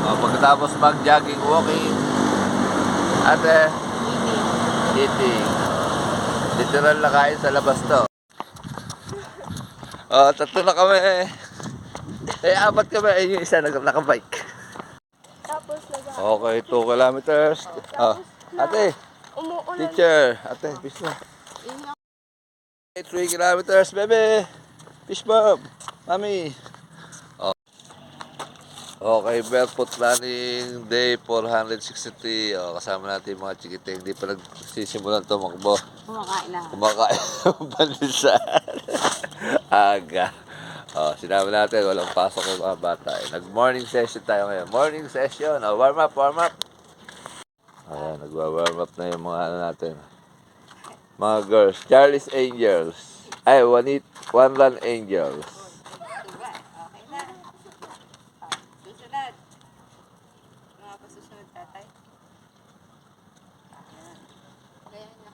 Pagkatapos mag-jogging, walking, ate, eating. Literal na kain sa labas to. Tatlo na kami. Apat kami. Yung isa nakabike. Tapos Okay, 2 kilometers. Ate, umuulan. teacher. Ate, fish na. 3 kilometers, baby. Fish bomb. Mami. Okay, barefoot running day 463. Kasama natin yung mga chikiting. Hindi pa nagsisimulan tumakbo. Kumakain na. Kumakain ng pandesal. Aga. Sinabi natin, walang pasok yung mga bata. Nag-morning session tayo ngayon. Morning session. Warm up, warm up. Ayan, nagwa-warm up na yung mga natin. Mga girls. Charlie's Angels. Ay, One Run Angels. Okay na. Susunod. Mga pasusunod, tatay. Kaya na.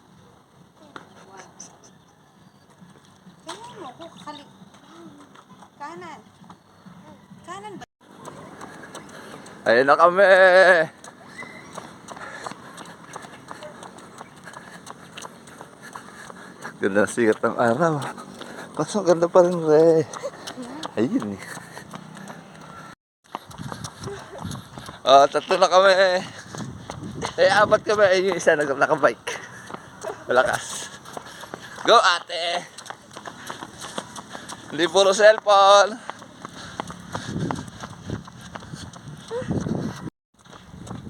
Kaya mo, kukalik. Kanan. Kanan ba? Ayun na kami. Ganda ng sikat ng araw. Kaso ganda pa rin, re. Ayun eh. Tatlo na kami. Apat kami. Yung isa nakabike. Malakas. Go, ate. Hindi puro cellphone.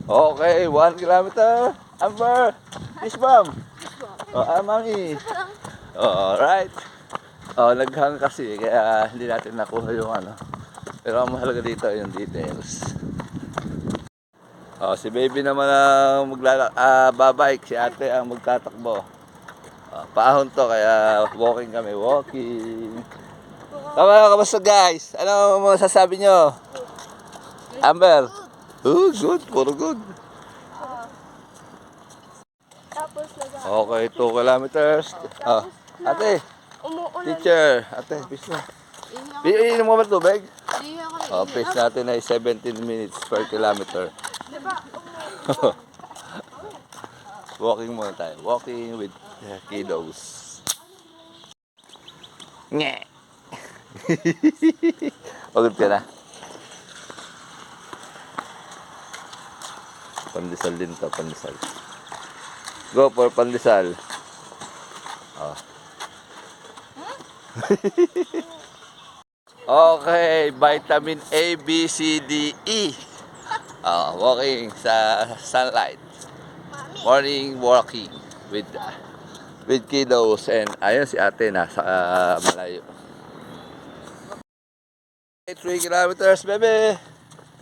Okay, 1 kilometer. Amber. Fish bomb. Mami. Alright. Naghang kasi kaya hindi natin nakuha yung ano. Pero ang mahalaga dito yung details. Si baby naman ang babike, si ate ang magtatakbo. Paahon to kaya walking kami, walking. Kamusta guys? Ano masasabi nyo? Amber? Good, puro good. Tapos Okay, 2 kilometers. Ate, umuulan. teacher. Ate, fish na. Iinom mo ba tubig? Hindi ako. Pace natin ay 17 minutes per kilometer. Walking muna tayo. Walking with kiddos. Nye. Pagod ka na. Pandesal din to, pandesal. Go for pandesal. Okay, vitamin A, B, C, D, E. Walking sa sunlight. Morning walking with kiddos and ayun si ate nasa malayo. 3 kilometers, baby.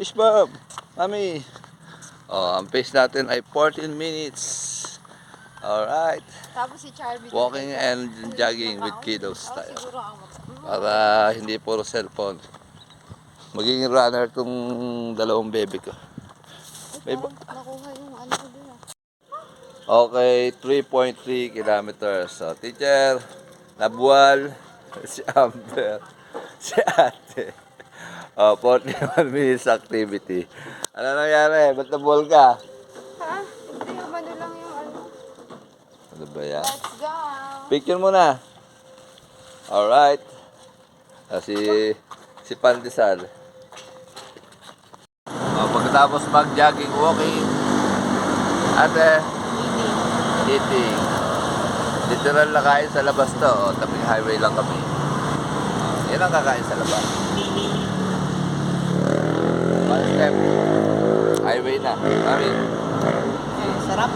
Fish bomb. Mami. Ang pace natin ay 14 minutes. Alright. Tapos si Charlie. Walking and jogging with kiddos tayo. Siguro ako. Para hindi puro cellphone. Magiging runner tong dalawang baby ko. Nakuha yung ano ko dun. Okay, 3.3 kilometers. So, teacher, Nabual, si Amber, si ate. 41 minutes activity. Ano nangyari? Ba't nabual ka? Ha? Hindi, umano lang yung ano. Ano ba yan? Let's go! Picture muna. Alright. Si Pandesal. Pagkatapos mag-jogging, walking, ate, eating. Literal na kain sa labas to. Tabing highway lang kami. Yan ang kakain sa labas. One step. Highway na. Mami. Sarap.